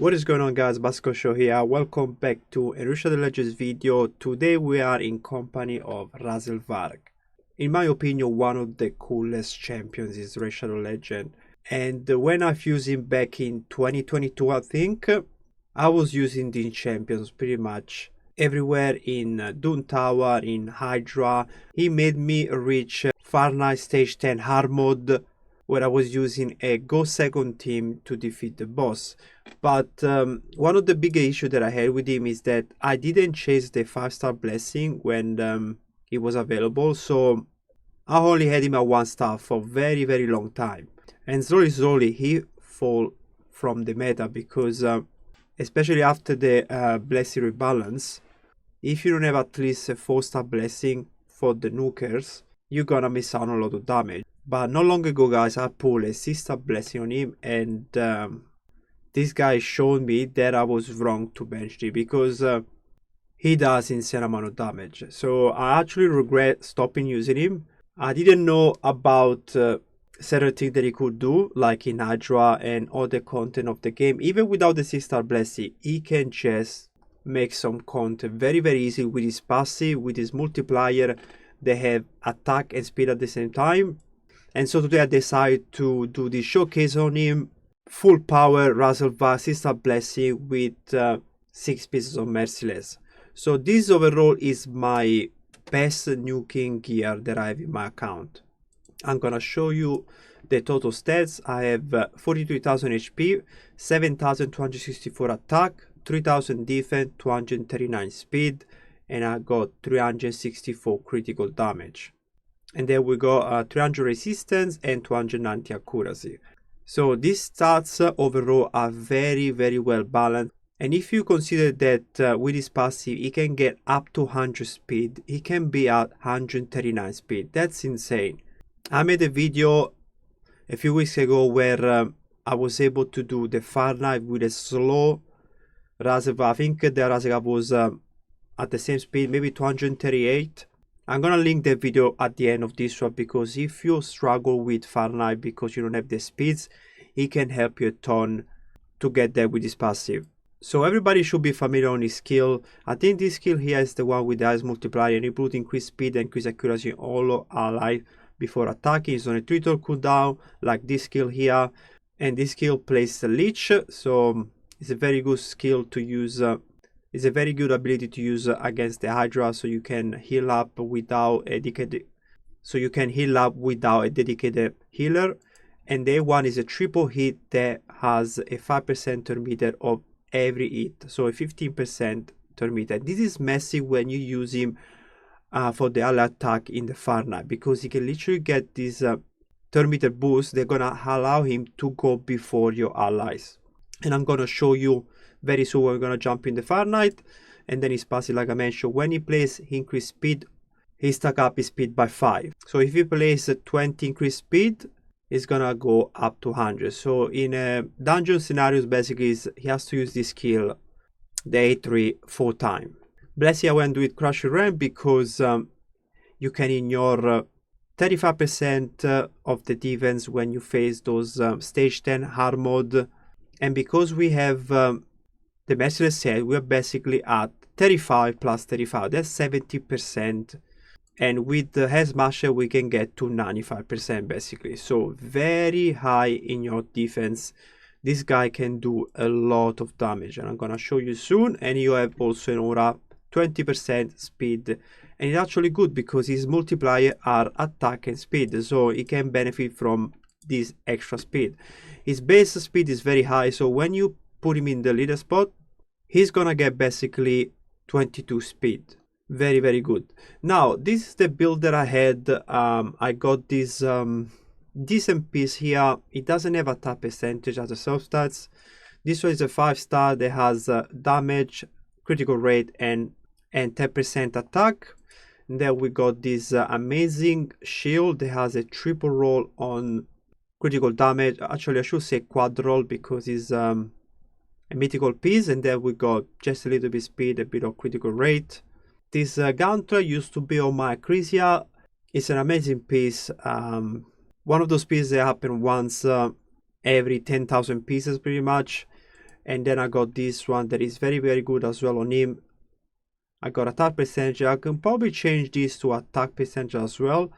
What is going on, guys? Basco Show here. Welcome back to a Russia the Legends video. Today we are in company of RAZELVARG. In my opinion, one of the coolest champions is Russia the Legend. And when I've used him back in 2022, I think, I was using these champions pretty much everywhere in Doom Tower, in Hydra. He made me reach Far Night Stage 10 hard mode, where I was using a Go Second team to defeat the boss. But one of the bigger issues that I had with him is that I didn't chase the 5-star blessing when it was available, so I only had him at 1-star for a very long time. And slowly he fall from the meta because especially after the blessing rebalance, if you don't have at least a 4-star blessing for the nukers, you're gonna miss out on a lot of damage. But not long ago, guys, I pulled a 6-star blessing on him, and this guy showed me that I was wrong to bench him because he does insane amount of damage. So I actually regret stopping using him. I didn't know about certain things that he could do, like in Hydra and all the content of the game. Even without the 6-star blessing, he can just make some content very easy with his passive, with his multiplier. They have attack and speed at the same time. And so today I decided to do this showcase on him. Full power RAZELVARG 6-star blessing with 6 pieces of merciless. So this overall is my best nuking gear that I have in my account. I'm gonna show you the total stats. I have 43,000 HP, 7,264 attack, 3,000 defense, 239 speed, and I got 364 critical damage. And then we got 300 resistance and 290 accuracy. So these stats overall are very well balanced. And if you consider that with his passive he can get up to 100 speed, he can be at 139 speed. That's insane. I made a video a few weeks ago where I was able to do the Far Night with a slow RAZELVARG. I think the RAZELVARG was at the same speed, maybe 238. I'm gonna link the video at the end of this one because if you struggle with Far Night because you don't have the speeds, it can help you a ton to get there with this passive. So everybody should be familiar on his skill. I think this skill here is the one with the eyes multiplier, and it will increase speed and increase accuracy in all allies before attacking. It's on a 3-turn cooldown like this skill here, and this skill plays the leech, so it's a very good skill to use. It's a very good ability to use against the Hydra, so you can heal up without a dedicated. Healer. And the one is a triple hit that has a 5% turn meter of every hit, so a 15% turn meter. This is massive when you use him for the ally attack in the Far Night, because he can literally get this turn meter boost. They're gonna allow him to go before your allies, and I'm gonna show you very soon. We're gonna jump in the Far Night, and then his passive, like I mentioned, when he plays he increase speed, he stack up his speed by 5. So if he plays 20 increased speed, it's gonna go up to 100. So in dungeon scenarios, basically he has to use this skill, the A3, 4 times. Blessing I went with Crush Ramp because you can ignore 35% of the defense when you face those stage 10 hard mode, and because we have the merciless set, we're basically at 35 plus 35, that's 70%, and with the head smasher we can get to 95% basically. So very high in your defense. This guy can do a lot of damage, and I'm gonna show you soon. And you have also an aura 20% speed, and it's actually good because his multiplier are attack and speed, so he can benefit from this extra speed. His base speed is very high, so when you put him in the leader spot, he's gonna get basically 22 speed. Very good. Now this is the build that I had. I got this decent piece here. It doesn't have attack percentage as a self stats. This one is a 5-star that has damage, critical rate, and 10% attack. And then we got this amazing shield that has a triple roll on critical damage. Actually I should say quad roll because it's a mythical piece. And then we got just a little bit speed, a bit of critical rate. This Gauntlet used to be on my Crisia. It's an amazing piece. One of those pieces that happen once every 10,000 pieces pretty much. And then I got this one that is very, very good as well on him. I got attack percentage. I can probably change this to attack percentage as well,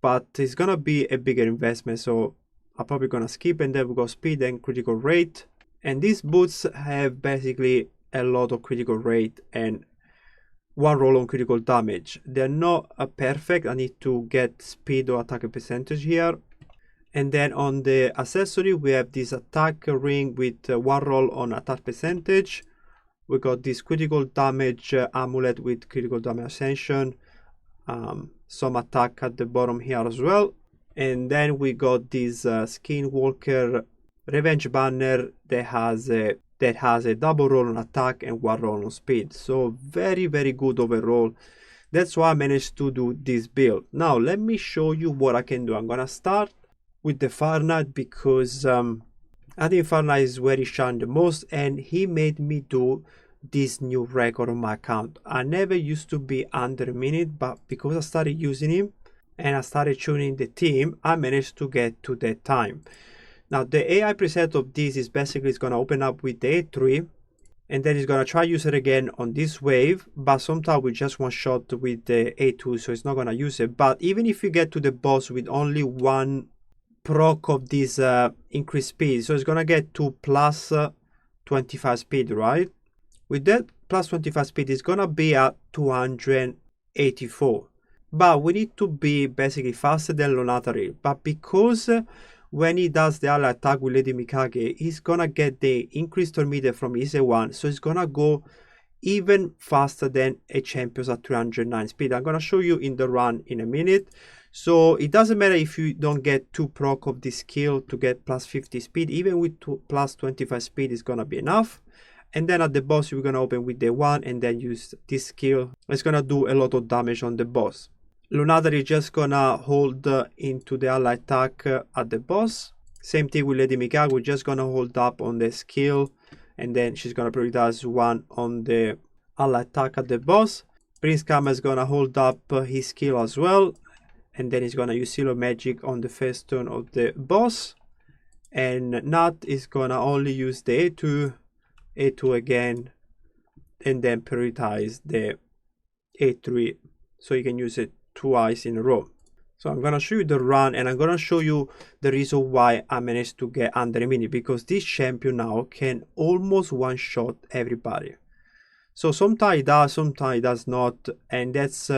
but it's gonna be a bigger investment, so I'm probably gonna skip. And then we got speed and critical rate. And these boots have basically a lot of critical rate and one roll on critical damage. They're not perfect. I need to get speed or attack percentage here. And then on the accessory, we have this attack ring with one roll on attack percentage. We got this critical damage amulet with critical damage ascension. Some attack at the bottom here as well. And then we got this Skinwalker Revenge banner that has a double roll on attack and one roll on speed. So very, very good overall. That's why I managed to do this build. Now let me show you what I can do. I'm gonna start with the Far Knight because I think Far Knight is where he shined the most, and he made me do this new record on my account. I never used to be under a minute, but because I started using him and I started tuning the team, I managed to get to that time. Now the AI preset of this is basically it's gonna open up with the A3, and then it's gonna try use it again on this wave, but sometimes we just one shot with the A2, so it's not gonna use it. But even if you get to the boss with only one proc of this increased speed, so it's gonna get to plus 25 speed, right? With that plus 25 speed, it's gonna be at 284, but we need to be basically faster than Lunatari. But because when he does the ally attack with Lady Mikage, he's gonna get the increased tornado from his A1, so it's gonna go even faster than a champion's at 309 speed. I'm gonna show you in the run in a minute. So it doesn't matter if you don't get 2 proc of this skill to get plus 50 speed. Even with plus 25 speed is gonna be enough. And then at the boss we're gonna open with the 1 and then use this skill. It's gonna do a lot of damage on the boss. Lunatari is just gonna hold into the ally attack at the boss. Same thing with Lady Mikage, we're just gonna hold up on the skill, and then she's gonna prioritize 1 on the ally attack at the boss. Prince Kama is gonna hold up his skill as well, and then he's gonna use Seal of Magic on the first turn of the boss. And Nat is gonna only use the A2 again, and then prioritize the A3, so you can use it twice in a row. So I'm gonna show you the run, and I'm gonna show you the reason why I managed to get under a minute, because this champion now can almost one shot everybody. So sometimes it does, sometimes it does not, and that's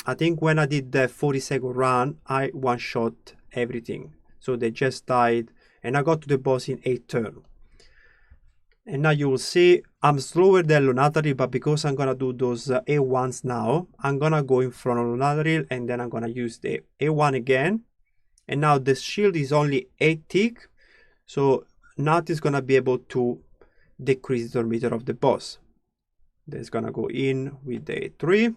I think when I did the 40-second run, I one shot everything, so they just died, and I got to the boss in 8 turns. And now you will see I'm slower than Lunatari, but because I'm gonna do those A1s now, I'm gonna go in front of Lunatari, and then I'm gonna use the A1 again. And now the shield is only 8 tick, so Nat is gonna be able to decrease the meter of the boss. That's gonna go in with the A3.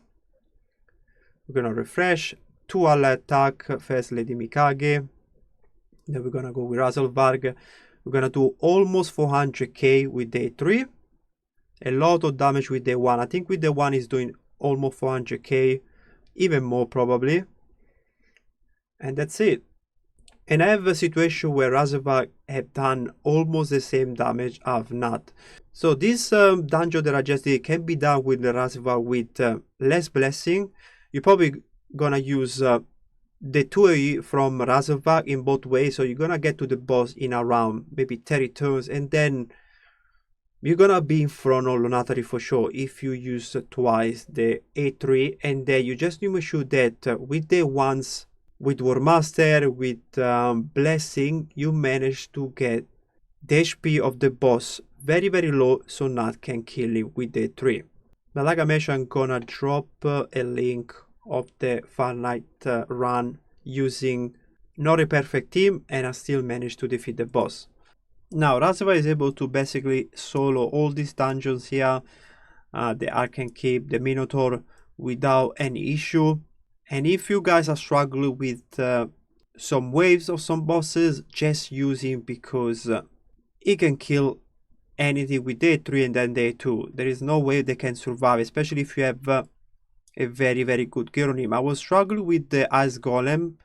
We're gonna refresh, 2 ally attack, first Lady Mikage, then we're gonna go with RAZELVARG. We're gonna do almost 400k with the A3, a lot of damage with the 1. I think with the 1 is doing almost 400k, even more probably. And that's it. And I have a situation where RAZELVARG have done almost the same damage as Nat. So this dungeon that I just did can be done with the RAZELVARG with less blessing. You're probably gonna use the 2 from RAZELVARG in both ways, so you're gonna get to the boss in around maybe 30 turns, and then you're gonna be in front of Lunatari for sure if you use twice the A3. And then you just need to make sure that with the ones with War Master, with Blessing, you manage to get the HP of the boss very, very low, so Nat can kill him with the A3. But like I mentioned, I'm gonna drop a link of the Far Knight run using not a perfect team, and I still managed to defeat the boss. Now RAZELVARG is able to basically solo all these dungeons here, the Arcane Keep, the Minotaur, without any issue. And if you guys are struggling with some waves of some bosses, just use him, because he can kill anything with day 3 and then day 2. There is no way they can survive, especially if you have a very, very good gear on him. I was struggling with the Ice Golem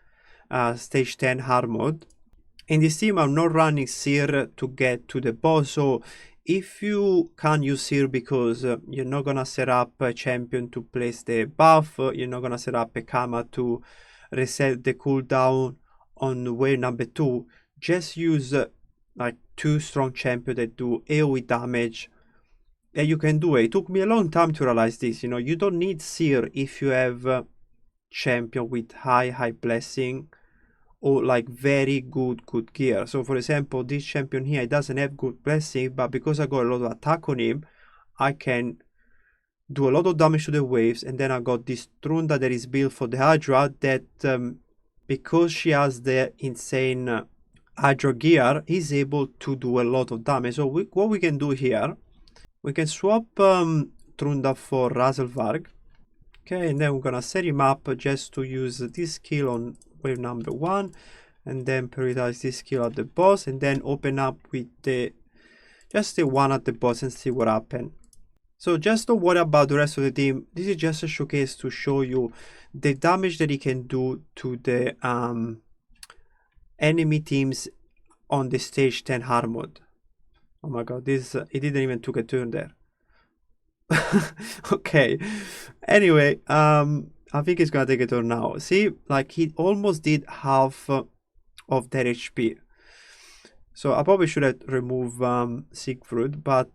stage 10 hard mode. In this team I'm not running Seer to get to the boss, so If you can't use here because you're not gonna set up a champion to place the buff, you're not gonna set up a karma to reset the cooldown on wave number 2, just use like 2 strong champions that do AoE damage, and you can do it. It took me a long time to realize this. You don't need Seer if you have champion with high blessing or like very good gear. So for example, this champion here, it doesn't have good blessing, but because I got a lot of attack on him, I can do a lot of damage to the waves. And then I got this Trunda that is built for the Hydra that because she has the insane Hydra gear, is able to do a lot of damage. So what we can do here, we can swap Trunda for RAZELVARG. Okay, and then we're gonna set him up just to use this skill on wave number 1, and then prioritize this skill at the boss, and then open up with just the one at the boss and see what happens. So just don't worry about the rest of the team. This is just a showcase to show you the damage that he can do to the enemy teams on the stage 10 hard mode. Oh my god, this it didn't even took a turn there. Okay, anyway, I think he's gonna take a turn now. See, like he almost did half of their HP. So I probably should have removed Siegfried, but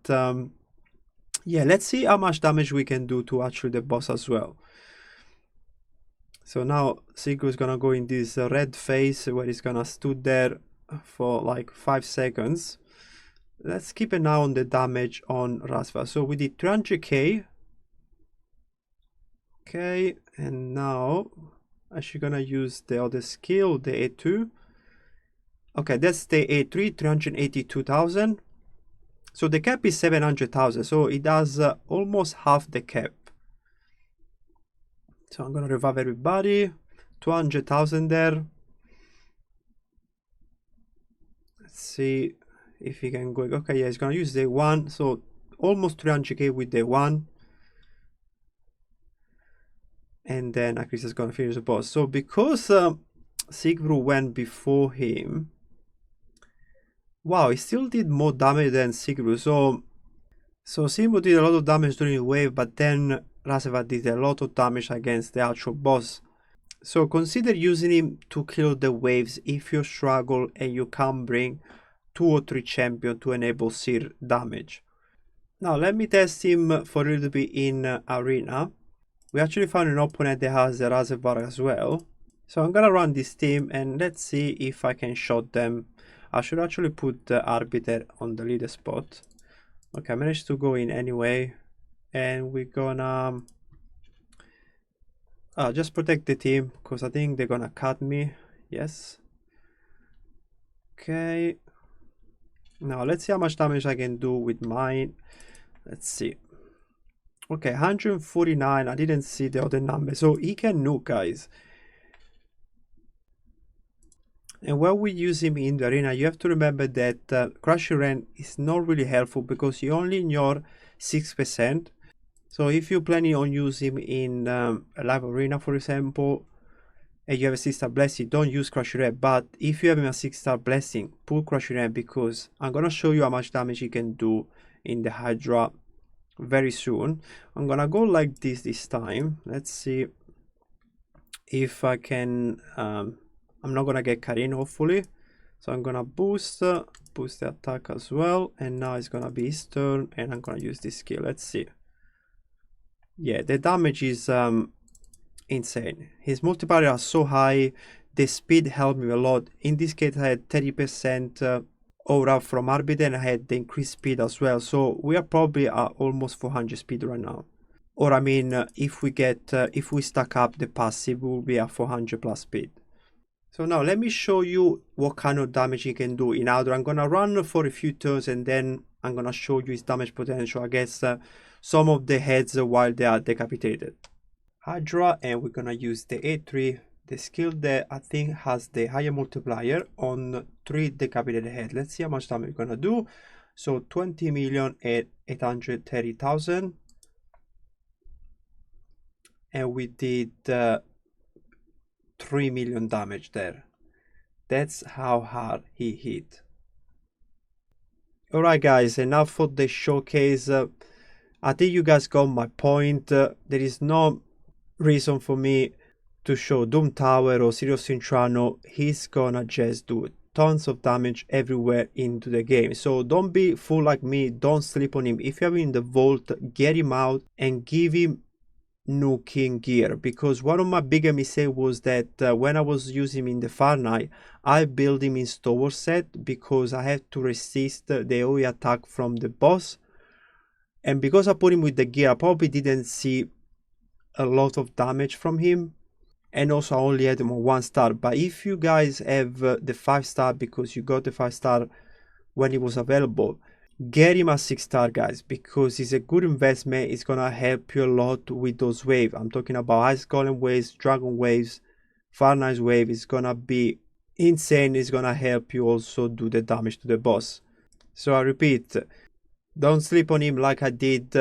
yeah, let's see how much damage we can do to actually the boss as well. So now Siegfried is gonna go in this red phase where he's gonna stood there for like 5 seconds. Let's keep an eye on the damage on RAZELVARG. So we did 300k. Okay, and now actually gonna use the other skill, the A2. Okay, that's the A3, 382,000. So the cap is 700,000, so it does almost half the cap. So I'm gonna revive everybody, 200,000 there. Let's see if he can go. Okay, yeah, he's gonna use the 1, so almost 300k with the 1. And then Akris is gonna finish the boss. So because Siegfried went before him, wow, he still did more damage than Siegfried. So Siegfried did a lot of damage during the wave, but then RAZELVARG did a lot of damage against the actual boss. So consider using him to kill the waves if you struggle and you can't bring 2 or 3 champions to enable Seer damage. Now let me test him for a little bit in arena. We actually found an opponent that has a RAZELVARG as well. So I'm gonna run this team and let's see if I can shot them. I should actually put the arbiter on the leader spot. Okay, I managed to go in anyway. And we're gonna just protect the team because I think they're gonna cut me. Yes. Okay. Now let's see how much damage I can do with mine. Let's see. Okay, 149. I didn't see the other number. So he can nuke, guys. And when we use him in the arena, you have to remember that Crusher Ren is not really helpful because you only in your 6%. So if you're planning on using him in a live arena, for example, and you have a 6-star blessing, don't use Crusher Ren. But if you have a 6-star blessing, pull Crusher Ren because I'm gonna show you how much damage he can do in the Hydra very soon. I'm gonna go like this time. Let's see if I can. I'm not gonna get Karin hopefully, so I'm gonna boost the attack as well, and now it's gonna be his turn and I'm gonna use this skill. Let's see. Yeah, the damage is insane. His multiplier are so high, the speed helped me a lot. In this case I had 30% aura from Arbiter and I had the increased speed as well, so we are probably at almost 400 speed right now. Or I mean if we stack up the passive, we will be at 400 plus speed. So now let me show you what kind of damage he can do in Hydra. I'm gonna run for a few turns and then I'm gonna show you his damage potential against some of the heads while they are decapitated. Hydra, and we're gonna use the A3, the skill that I think has the higher multiplier on 3 decapitated heads. Let's see how much damage we're gonna do. So 20,830,000. And we did 3 million damage there. That's how hard he hit. Alright guys, enough for the showcase. I think you guys got my point. There is no reason for me to show Doom Tower or Sirius Intrano. He's gonna just do tons of damage everywhere into the game. So don't be fool like me, don't sleep on him. If you have him in the vault, get him out and give him nuking gear, because one of my bigger mistakes was that when I was using him in the Far Night, I built him in store set because I had to resist the AoE attack from the boss, and because I put him with the gear I probably didn't see a lot of damage from him, and also I only had him on 1 star. But if you guys have the 5 star, because you got the 5 star when it was available, get him a 6 star guys, because it's a good investment. It's gonna help you a lot with those waves. I'm talking about Ice Golem waves, Dragon waves, Far Night wave. It's gonna be insane. It's gonna help you also do the damage to the boss. So I repeat, don't sleep on him like I did.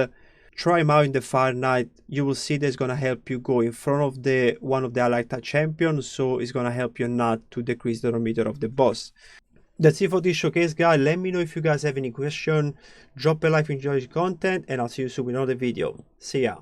Try him out in the Far Night. You will see that's gonna help you go in front of the one of the Alacta champions, so it's gonna help you not to decrease the meter of the boss. That's it for this showcase guys. Let me know if you guys have any question. Drop a like if you enjoy this content, and I'll see you soon with another video. See ya.